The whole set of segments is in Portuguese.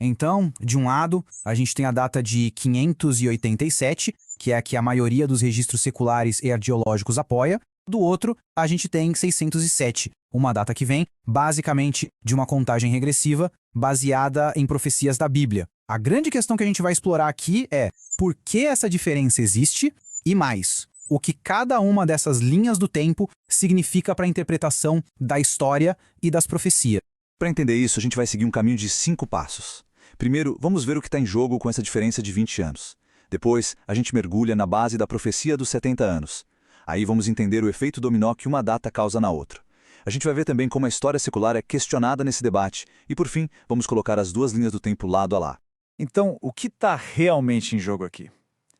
Então, de um lado, a gente tem a data de 587, que é a que a maioria dos registros seculares e arqueológicos apoia. Do outro, a gente tem 607, uma data que vem, basicamente, de uma contagem regressiva baseada em profecias da Bíblia. A grande questão que a gente vai explorar aqui é por que essa diferença existe e mais, o que cada uma dessas linhas do tempo significa para a interpretação da história e das profecias. Para entender isso, a gente vai seguir um caminho de 5 passos. Primeiro, vamos ver o que está em jogo com essa diferença de 20 anos. Depois, a gente mergulha na base da profecia dos 70 anos. Aí vamos entender o efeito dominó que uma data causa na outra. A gente vai ver também como a história secular é questionada nesse debate. E por fim, vamos colocar as duas linhas do tempo lado a lado. Então, o que está realmente em jogo aqui?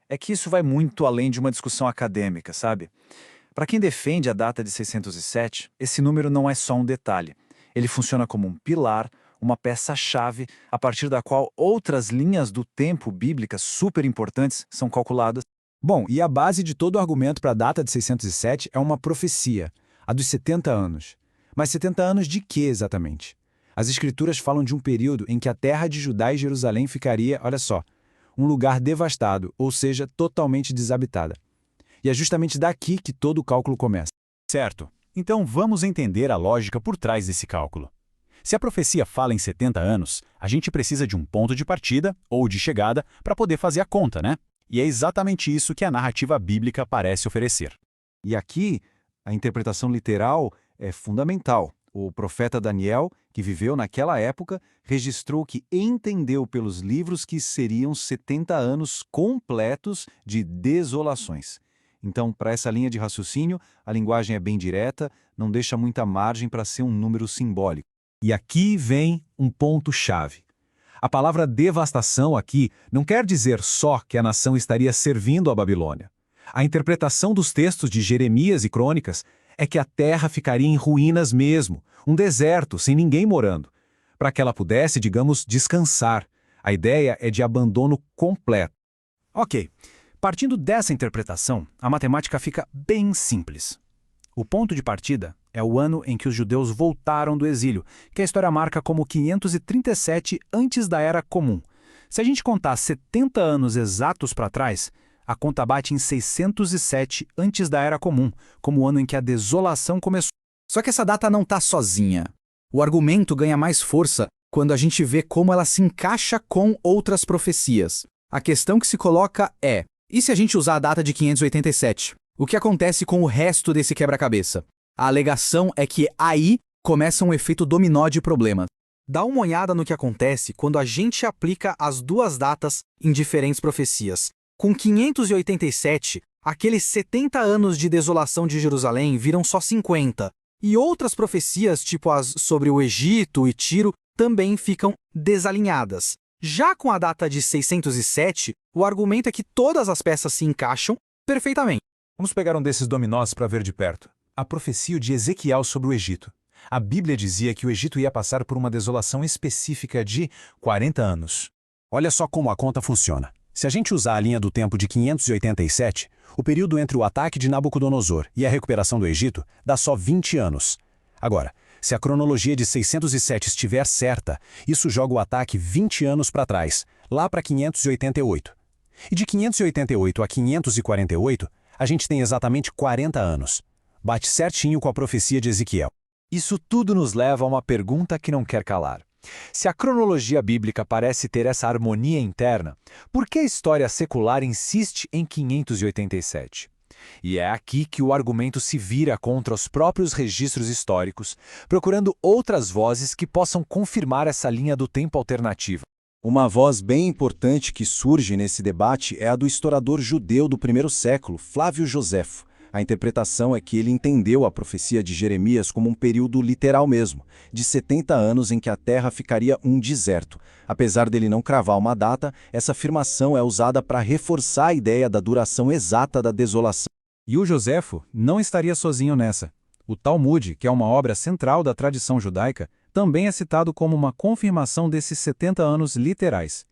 É que isso vai muito além de uma discussão acadêmica, sabe? Para quem defende a data de 607, esse número não é só um detalhe. Ele funciona como um pilar, uma peça-chave, a partir da qual outras linhas do tempo bíblicas super importantes são calculadas. Bom, e a base de todo o argumento para a data de 607 é uma profecia, a dos 70 anos. Mas 70 anos de quê exatamente? As escrituras falam de um período em que a terra de Judá e Jerusalém ficaria, olha só, um lugar devastado, ou seja, totalmente desabitada. E é justamente daqui que todo o cálculo começa. Certo. Então vamos entender a lógica por trás desse cálculo. Se a profecia fala em 70 anos, a gente precisa de um ponto de partida ou de chegada para poder fazer a conta, né? E é exatamente isso que a narrativa bíblica parece oferecer. E aqui, a interpretação literal é fundamental. O profeta Daniel, que viveu naquela época, registrou que entendeu pelos livros que seriam 70 anos completos de desolações. Então, para essa linha de raciocínio, a linguagem é bem direta, não deixa muita margem para ser um número simbólico. E aqui vem um ponto-chave. A palavra devastação aqui não quer dizer só que a nação estaria servindo a Babilônia. A interpretação dos textos de Jeremias e Crônicas é que a terra ficaria em ruínas mesmo, um deserto, sem ninguém morando, para que ela pudesse, digamos, descansar. A ideia é de abandono completo. Ok, partindo dessa interpretação, a matemática fica bem simples. O ponto de partida é o ano em que os judeus voltaram do exílio, que a história marca como 537 antes da Era Comum. Se a gente contar 70 anos exatos para trás, a conta bate em 607 antes da Era Comum, como o ano em que a desolação começou. Só que essa data não está sozinha. O argumento ganha mais força quando a gente vê como ela se encaixa com outras profecias. A questão que se coloca é, e se a gente usar a data de 587? O que acontece com o resto desse quebra-cabeça? A alegação é que aí começa um efeito dominó de problemas. Dá uma olhada no que acontece quando a gente aplica as duas datas em diferentes profecias. Com 587, aqueles 70 anos de desolação de Jerusalém viram só 50, e outras profecias, tipo as sobre o Egito e Tiro, também ficam desalinhadas. Já com a data de 607, o argumento é que todas as peças se encaixam perfeitamente. Vamos pegar um desses dominós para ver de perto. A profecia de Ezequiel sobre o Egito. A Bíblia dizia que o Egito ia passar por uma desolação específica de 40 anos. Olha só como a conta funciona. Se a gente usar a linha do tempo de 587, o período entre o ataque de Nabucodonosor e a recuperação do Egito dá só 20 anos. Agora, se a cronologia de 607 estiver certa, isso joga o ataque 20 anos para trás, lá para 588. E de 588 a 548, a gente tem exatamente 40 anos. Bate certinho com a profecia de Ezequiel. Isso tudo nos leva a uma pergunta que não quer calar. Se a cronologia bíblica parece ter essa harmonia interna, por que a história secular insiste em 587? E é aqui que o argumento se vira contra os próprios registros históricos, procurando outras vozes que possam confirmar essa linha do tempo alternativa. Uma voz bem importante que surge nesse debate é a do historiador judeu do primeiro século, Flávio Joséfo. A interpretação é que ele entendeu a profecia de Jeremias como um período literal mesmo, de 70 anos em que a terra ficaria um deserto. Apesar dele não cravar uma data, essa afirmação é usada para reforçar a ideia da duração exata da desolação. E o Joséfo não estaria sozinho nessa. O Talmud, que é uma obra central da tradição judaica, também é citado como uma confirmação desses 70 anos literais.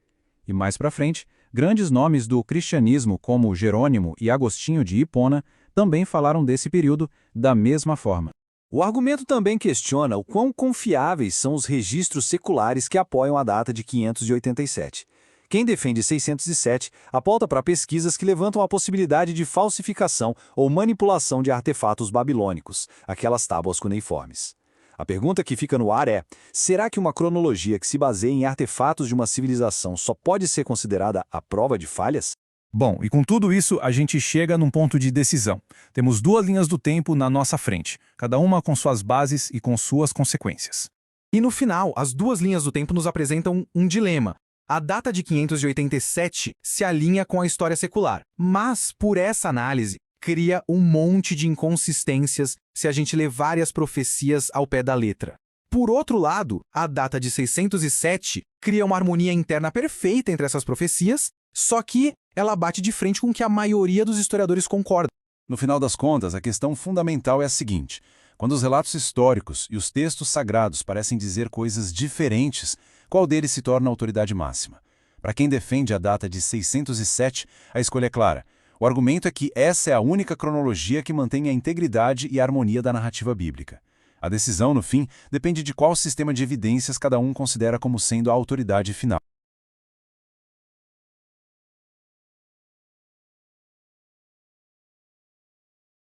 E mais para frente, grandes nomes do cristianismo como Jerônimo e Agostinho de Hipona também falaram desse período da mesma forma. O argumento também questiona o quão confiáveis são os registros seculares que apoiam a data de 587. Quem defende 607 aponta para pesquisas que levantam a possibilidade de falsificação ou manipulação de artefatos babilônicos, aquelas tábuas cuneiformes. A pergunta que fica no ar é: será que uma cronologia que se baseia em artefatos de uma civilização só pode ser considerada a prova de falhas? Bom, e com tudo isso, a gente chega num ponto de decisão. Temos duas linhas do tempo na nossa frente, cada uma com suas bases e com suas consequências. E no final, as duas linhas do tempo nos apresentam um dilema. A data de 587 se alinha com a história secular, mas, por essa análise, cria um monte de inconsistências se a gente lê várias profecias ao pé da letra. Por outro lado, a data de 607 cria uma harmonia interna perfeita entre essas profecias, só que ela bate de frente com o que a maioria dos historiadores concorda. No final das contas, a questão fundamental é a seguinte: quando os relatos históricos e os textos sagrados parecem dizer coisas diferentes, qual deles se torna a autoridade máxima? Para quem defende a data de 607, a escolha é clara. O argumento é que essa é a única cronologia que mantém a integridade e a harmonia da narrativa bíblica. A decisão, no fim, depende de qual sistema de evidências cada um considera como sendo a autoridade final.